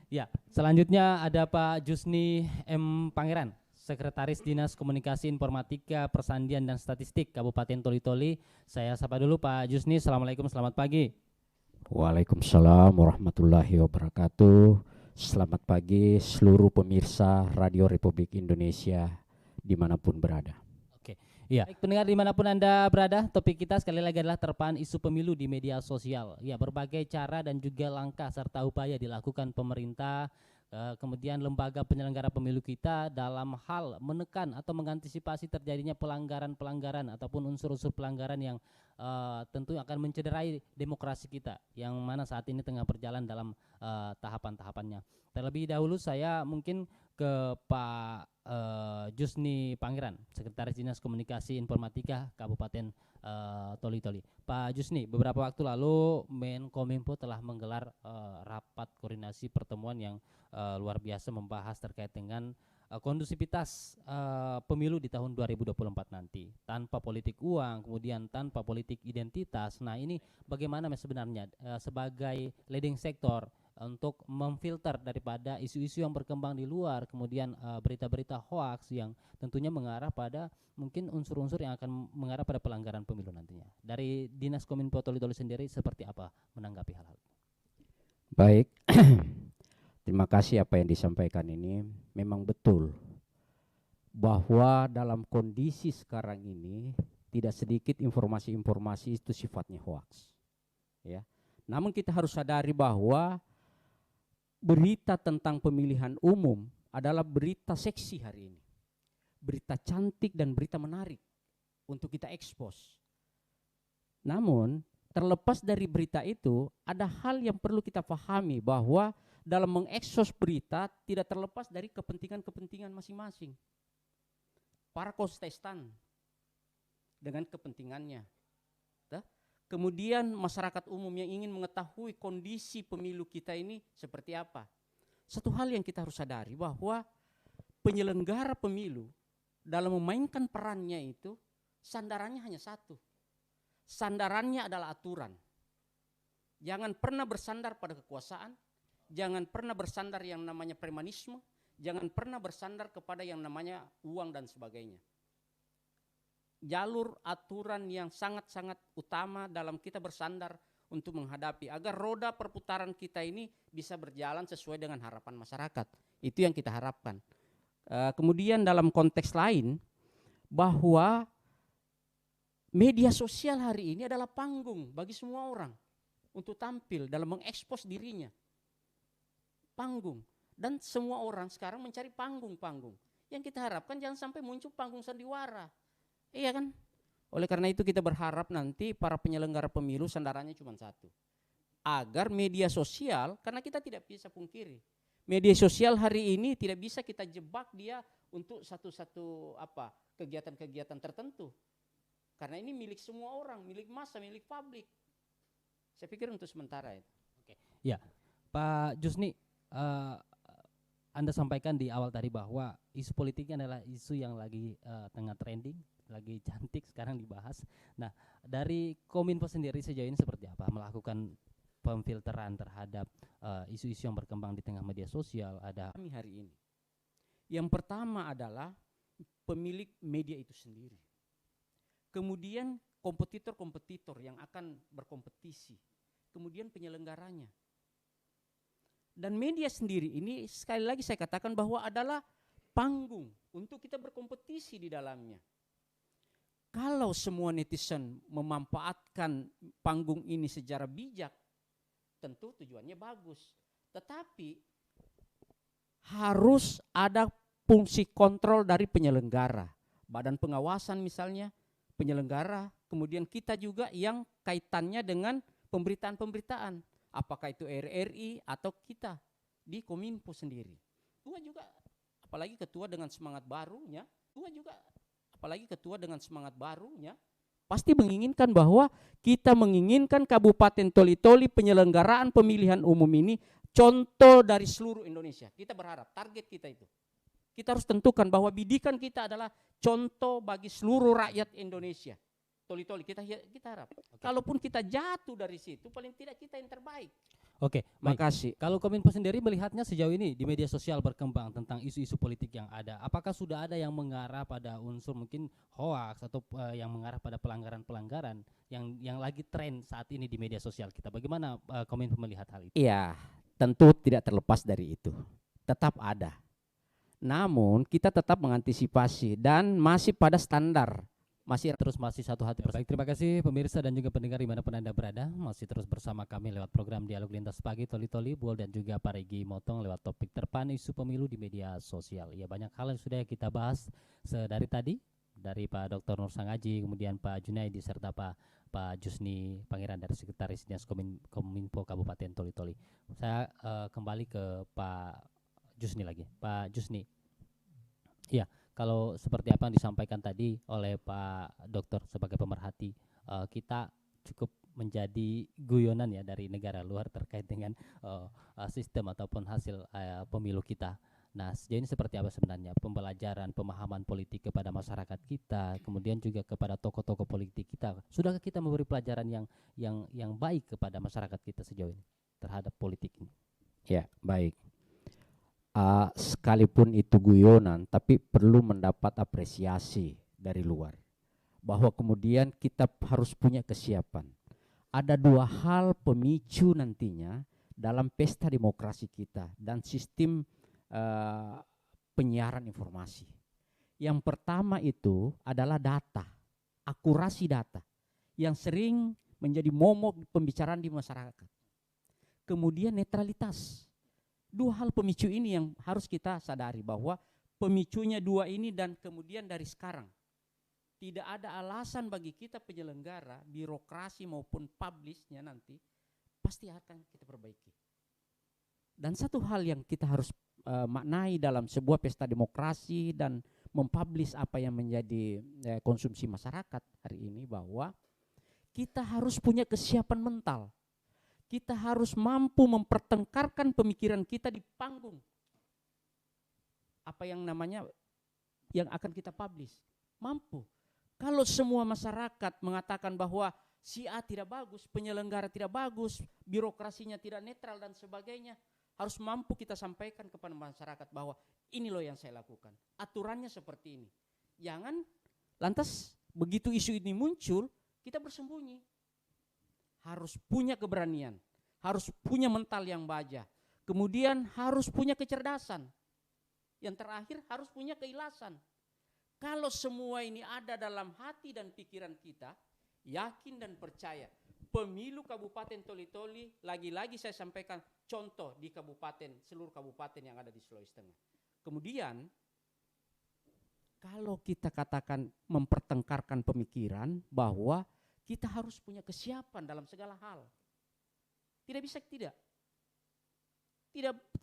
Ya, selanjutnya ada Pak Jusni M. Pangeran, Sekretaris Dinas Komunikasi Informatika, Persandian dan Statistik Kabupaten Toli-Toli. Saya sapa dulu Pak Jusni. Assalamualaikum, selamat pagi. Waalaikumsalam warahmatullahi wabarakatuh. Selamat pagi seluruh pemirsa Radio Republik Indonesia dimanapun berada. Oke, iya. Baik, pendengar dimanapun Anda berada, topik kita sekali lagi adalah terpaan isu pemilu di media sosial. Ya, berbagai cara dan juga langkah serta upaya dilakukan pemerintah, kemudian lembaga penyelenggara pemilu kita dalam hal menekan atau mengantisipasi terjadinya pelanggaran-pelanggaran ataupun unsur-unsur pelanggaran yang tentu akan mencederai demokrasi kita, yang mana saat ini tengah berjalan dalam tahapan-tahapannya. Terlebih dahulu saya mungkin ke Pak Jusni Pangeran, Sekretaris Dinas Komunikasi Informatika Kabupaten Toli-Toli. Pak Jusni, beberapa waktu lalu Menkominfo telah menggelar rapat koordinasi pertemuan yang luar biasa membahas terkait dengan kondusivitas pemilu di tahun 2024 nanti, tanpa politik uang, kemudian tanpa politik identitas. Nah, ini bagaimana sebenarnya sebagai leading sektor untuk memfilter daripada isu-isu yang berkembang di luar, kemudian berita-berita hoax yang tentunya mengarah pada mungkin unsur-unsur yang akan mengarah pada pelanggaran pemilu nantinya. Dari Dinas Kominfo Toli-Toli sendiri seperti apa menanggapi hal-hal? Baik, terima kasih apa yang disampaikan ini. Memang betul bahwa dalam kondisi sekarang ini tidak sedikit informasi-informasi itu sifatnya hoax. Ya. Namun kita harus sadari bahwa berita tentang pemilihan umum adalah berita seksi hari ini. Berita cantik dan berita menarik untuk kita ekspos. Namun terlepas dari berita itu, ada hal yang perlu kita pahami bahwa dalam mengekspos berita tidak terlepas dari kepentingan-kepentingan masing-masing. Para kontestan dengan kepentingannya. Kemudian masyarakat umum yang ingin mengetahui kondisi pemilu kita ini seperti apa. Satu hal yang kita harus sadari bahwa penyelenggara pemilu dalam memainkan perannya itu sandarannya hanya satu. Sandarannya adalah aturan. Jangan pernah bersandar pada kekuasaan, jangan pernah bersandar yang namanya premanisme, jangan pernah bersandar kepada yang namanya uang dan sebagainya. Jalur aturan yang sangat-sangat utama dalam kita bersandar untuk menghadapi agar roda perputaran kita ini bisa berjalan sesuai dengan harapan masyarakat. Itu yang kita harapkan. Kemudian dalam konteks lain bahwa media sosial hari ini adalah panggung bagi semua orang untuk tampil dalam mengekspos dirinya. Panggung. Dan semua orang sekarang mencari panggung-panggung. Yang kita harapkan jangan sampai muncul panggung sandiwara. Iya kan? Oleh karena itu kita berharap nanti para penyelenggara pemilu sandarannya cuma satu. Agar media sosial, karena kita tidak bisa pungkiri, media sosial hari ini tidak bisa kita jebak dia untuk satu-satu kegiatan-kegiatan tertentu. Karena ini milik semua orang, milik massa, milik publik. Saya pikir untuk sementara itu. Oke. Ya, Pak Jusni, Anda sampaikan di awal tadi bahwa isu politiknya adalah isu yang lagi tengah trending, lagi cantik sekarang dibahas. Nah, dari Kominfo sendiri sejauh ini seperti apa melakukan pemfilteran terhadap isu-isu yang berkembang di tengah media sosial? Ada kami hari ini. Yang pertama adalah pemilik media itu sendiri. Kemudian kompetitor-kompetitor yang akan berkompetisi. Kemudian penyelenggaranya. Dan media sendiri ini sekali lagi saya katakan bahwa adalah panggung untuk kita berkompetisi di dalamnya. Kalau semua netizen memanfaatkan panggung ini secara bijak, tentu tujuannya bagus. Tetapi harus ada fungsi kontrol dari penyelenggara. Badan pengawasan misalnya, penyelenggara, kemudian kita juga yang kaitannya dengan pemberitaan-pemberitaan. Apakah itu RRI atau kita di Kominfo sendiri. Apalagi ketua dengan semangat barunya, pasti menginginkan bahwa kita menginginkan Kabupaten Toli-Toli penyelenggaraan pemilihan umum ini contoh dari seluruh Indonesia. Kita berharap target kita itu. Kita harus tentukan bahwa bidikan kita adalah contoh bagi seluruh rakyat Indonesia. Toli-Toli kita harap. Okay. Kalaupun kita jatuh dari situ, paling tidak kita yang terbaik. Oke, baik. Makasih. Kalau Kominfo sendiri melihatnya sejauh ini di media sosial berkembang tentang isu-isu politik yang ada, apakah sudah ada yang mengarah pada unsur mungkin hoax atau yang mengarah pada pelanggaran-pelanggaran yang lagi tren saat ini di media sosial kita? Bagaimana Kominfo melihat hal itu? Iya, tentu tidak terlepas dari itu. Tetap ada. Namun kita tetap mengantisipasi dan masih pada standar. Masih satu hati. Baik, terima kasih pemirsa dan juga pendengar dimanapun Anda berada. Masih terus bersama kami lewat program Dialog Lintas Pagi, Toli Buol dan juga Pak Regi Motong lewat topik terpan isu pemilu di media sosial. Ya, banyak hal yang sudah kita bahas dari tadi, dari Pak Dr. Nur Sangaji, kemudian Pak Junaidi serta Pak Jusni Pangeran dari Sekretaris Dinas Kominfo Kabupaten Toli. Saya kembali ke Pak Jusni lagi. Pak Jusni. Iya, kalau seperti apa yang disampaikan tadi oleh Pak Dokter sebagai pemerhati, kita cukup menjadi guyonan ya dari negara luar terkait dengan sistem ataupun hasil pemilu kita. Nah, sejauh ini seperti apa sebenarnya pembelajaran, pemahaman politik kepada masyarakat kita, kemudian juga kepada tokoh-tokoh politik kita. Sudahkah kita memberi pelajaran yang baik kepada masyarakat kita sejauh ini terhadap politik ini? Ya, baik. Sekalipun itu guyonan, tapi perlu mendapat apresiasi dari luar. Bahwa kemudian kita harus punya kesiapan. Ada dua hal pemicu nantinya dalam pesta demokrasi kita dan sistem penyiaran informasi. Yang pertama itu adalah data, akurasi data yang sering menjadi momok pembicaraan di masyarakat. Kemudian netralitas. Dua hal pemicu ini yang harus kita sadari bahwa pemicunya dua ini dan kemudian dari sekarang tidak ada alasan bagi kita penyelenggara, birokrasi maupun publishnya nanti pasti akan kita perbaiki. Dan satu hal yang kita harus maknai dalam sebuah pesta demokrasi dan mempublish apa yang menjadi konsumsi masyarakat hari ini bahwa kita harus punya kesiapan mental. Kita harus mampu mempertengkarkan pemikiran kita di panggung. Apa yang namanya yang akan kita publish. Mampu. Kalau semua masyarakat mengatakan bahwa si A tidak bagus, penyelenggara tidak bagus, birokrasinya tidak netral dan sebagainya, harus mampu kita sampaikan kepada masyarakat bahwa ini loh yang saya lakukan. Aturannya seperti ini. Jangan lantas begitu isu ini muncul, kita bersembunyi. Harus punya keberanian, harus punya mental yang baja, kemudian harus punya kecerdasan. Yang terakhir harus punya keikhlasan. Kalau semua ini ada dalam hati dan pikiran kita, yakin dan percaya, pemilu Kabupaten Toli-Toli, lagi-lagi saya sampaikan contoh di kabupaten, seluruh kabupaten yang ada di Sulawesi Tengah. Kemudian, kalau kita katakan mempertengkarkan pemikiran bahwa kita harus punya kesiapan dalam segala hal. Tidak bisa tidak.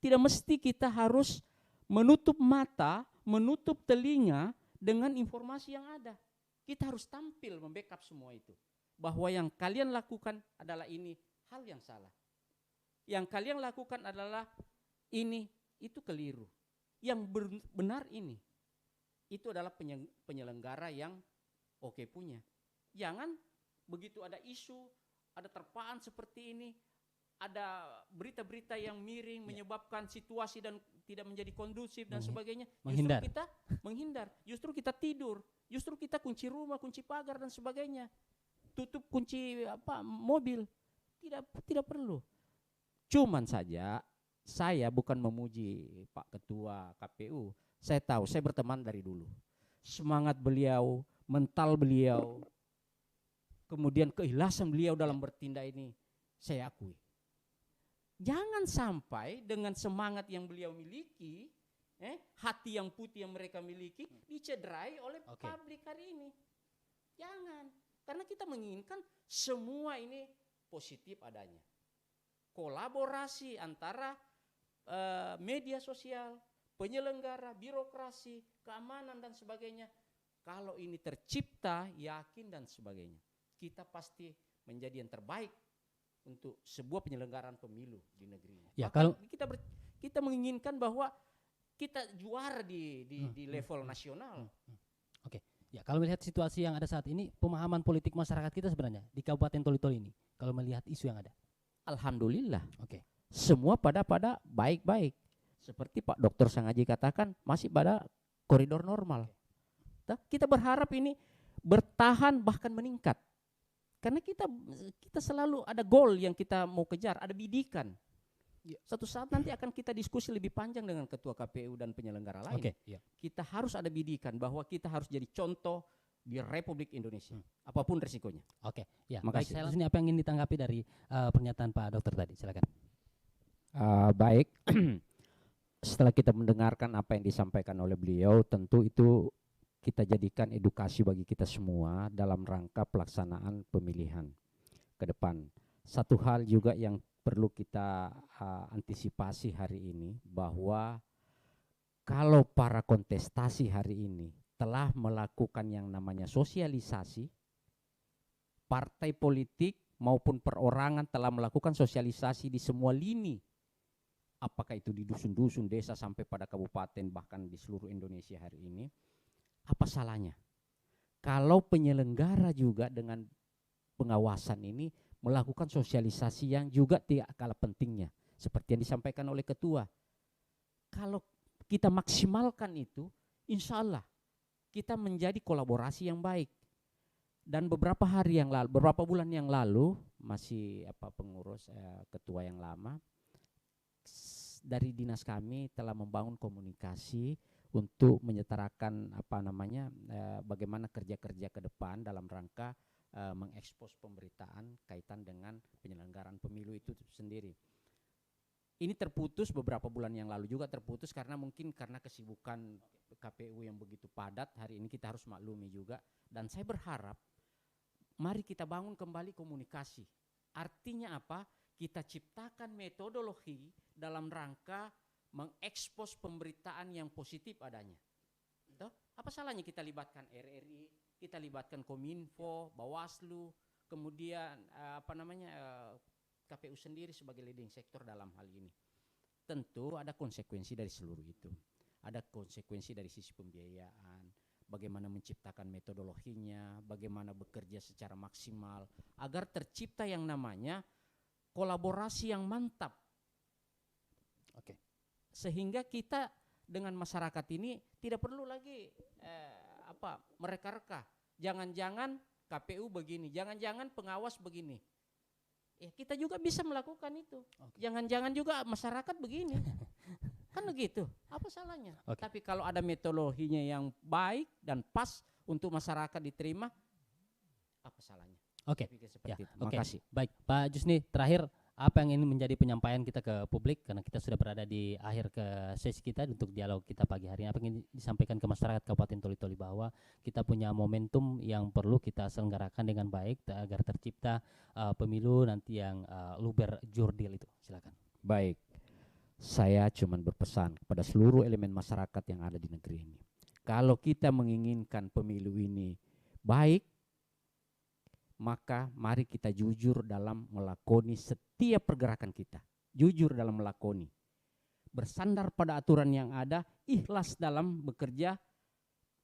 Tidak mesti kita harus menutup mata, menutup telinga dengan informasi yang ada. Kita harus tampil membackup semua itu. Bahwa yang kalian lakukan adalah ini hal yang salah. Yang kalian lakukan adalah ini, itu keliru. Yang benar ini, itu adalah penyelenggara yang oke punya. Jangan begitu ada isu, ada terpaan seperti ini, ada berita-berita yang miring menyebabkan situasi dan tidak menjadi kondusif dan sebagainya, menghindar. Justru kita menghindar, justru kita tidur, justru kita kunci rumah, kunci pagar dan sebagainya, tutup kunci mobil, tidak perlu. Cuman saja saya bukan memuji Pak Ketua KPU, saya tahu, saya berteman dari dulu, semangat beliau, mental beliau, kemudian keikhlasan beliau dalam bertindak ini saya akui. Jangan sampai dengan semangat yang beliau miliki, hati yang putih yang mereka miliki dicederai oleh publik hari ini. Jangan, karena kita menginginkan semua ini positif adanya. Kolaborasi antara media sosial, penyelenggara, birokrasi, keamanan dan sebagainya. Kalau ini tercipta, yakin dan sebagainya, kita pasti menjadi yang terbaik untuk sebuah penyelenggaraan pemilu di negeri ini. Ya, kalau kita menginginkan bahwa kita juara di level nasional. Oke. Ya, kalau melihat situasi yang ada saat ini, pemahaman politik masyarakat kita sebenarnya di Kabupaten Toli-Toli ini, kalau melihat isu yang ada. alhamdulillah. Oke. Semua pada baik-baik. Seperti Pak Dokter Sangaji katakan, masih pada koridor normal. Kita berharap ini bertahan bahkan meningkat. Karena kita selalu ada goal yang kita mau kejar, ada bidikan. Suatu saat nanti akan kita diskusi lebih panjang dengan Ketua KPU dan penyelenggara lain. Kita harus ada bidikan bahwa kita harus jadi contoh di Republik Indonesia, apapun resikonya. Baik, saya langsung apa yang ingin ditanggapi dari pernyataan Pak Dokter tadi, silakan. Baik, setelah kita mendengarkan apa yang disampaikan oleh beliau, tentu itu kita jadikan edukasi bagi kita semua dalam rangka pelaksanaan pemilihan ke depan. Satu hal juga yang perlu kita antisipasi hari ini, bahwa kalau para kontestasi hari ini telah melakukan yang namanya sosialisasi, partai politik maupun perorangan telah melakukan sosialisasi di semua lini, apakah itu di dusun-dusun, desa sampai pada kabupaten, bahkan di seluruh Indonesia hari ini, apa salahnya kalau penyelenggara juga dengan pengawasan ini melakukan sosialisasi yang juga tidak kalah pentingnya, seperti yang disampaikan oleh ketua. Kalau kita maksimalkan itu, insya Allah kita menjadi kolaborasi yang baik. Dan beberapa bulan yang lalu, masih pengurus ketua yang lama dari dinas kami telah membangun komunikasi untuk menyetarakan bagaimana kerja-kerja ke depan dalam rangka mengekspos pemberitaan kaitan dengan penyelenggaraan pemilu itu sendiri. Ini terputus beberapa bulan yang lalu juga terputus karena kesibukan KPU yang begitu padat. Hari ini kita harus maklumi juga, dan saya berharap mari kita bangun kembali komunikasi. Artinya apa? Kita ciptakan metodologi dalam rangka mengekspos pemberitaan yang positif adanya. Apa salahnya kita libatkan RRI, kita libatkan Kominfo, Bawaslu, kemudian KPU sendiri sebagai leading sektor dalam hal ini. Tentu ada konsekuensi dari seluruh itu. Ada konsekuensi dari sisi pembiayaan, bagaimana menciptakan metodologinya, bagaimana bekerja secara maksimal agar tercipta yang namanya kolaborasi yang mantap. Sehingga kita dengan masyarakat ini tidak perlu lagi mereka-reka. Jangan-jangan KPU begini, jangan-jangan pengawas begini. Kita juga bisa melakukan itu. Jangan-jangan juga masyarakat begini. Kan begitu. Apa salahnya? Tapi kalau ada metodologinya yang baik dan pas untuk masyarakat diterima, apa salahnya? Terima kasih. Baik, Pak Jusni, terakhir apa yang ini menjadi penyampaian kita ke publik, karena kita sudah berada di akhir ke sesi kita untuk dialog kita pagi hari ini. Apa yang ingin disampaikan ke masyarakat Kabupaten Toli-Toli bahwa kita punya momentum yang perlu kita selenggarakan dengan baik agar tercipta pemilu nanti yang luber jurdil itu. Silakan. Baik, saya cuma berpesan kepada seluruh elemen masyarakat yang ada di negeri ini. Kalau kita menginginkan pemilu ini baik, maka mari kita jujur dalam melakoni setiap pergerakan kita. Jujur dalam melakoni. Bersandar pada aturan yang ada, ikhlas dalam bekerja,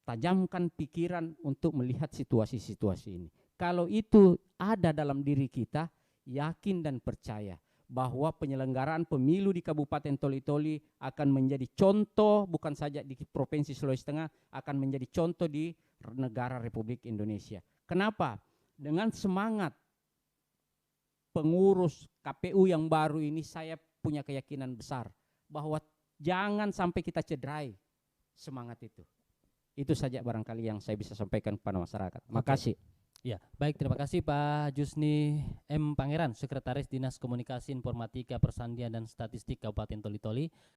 tajamkan pikiran untuk melihat situasi-situasi ini. Kalau itu ada dalam diri kita, yakin dan percaya bahwa penyelenggaraan pemilu di Kabupaten Toli-Toli akan menjadi contoh, bukan saja di Provinsi Sulawesi Tengah, akan menjadi contoh di negara Republik Indonesia. Kenapa? Dengan semangat pengurus KPU yang baru ini, saya punya keyakinan besar bahwa jangan sampai kita cederai semangat itu. Itu saja barangkali yang saya bisa sampaikan kepada masyarakat. Makasih. Ya, baik, terima kasih Pak Jusni M. Pangeran, Sekretaris Dinas Komunikasi Informatika Persandian dan Statistik Kabupaten Toli-Toli.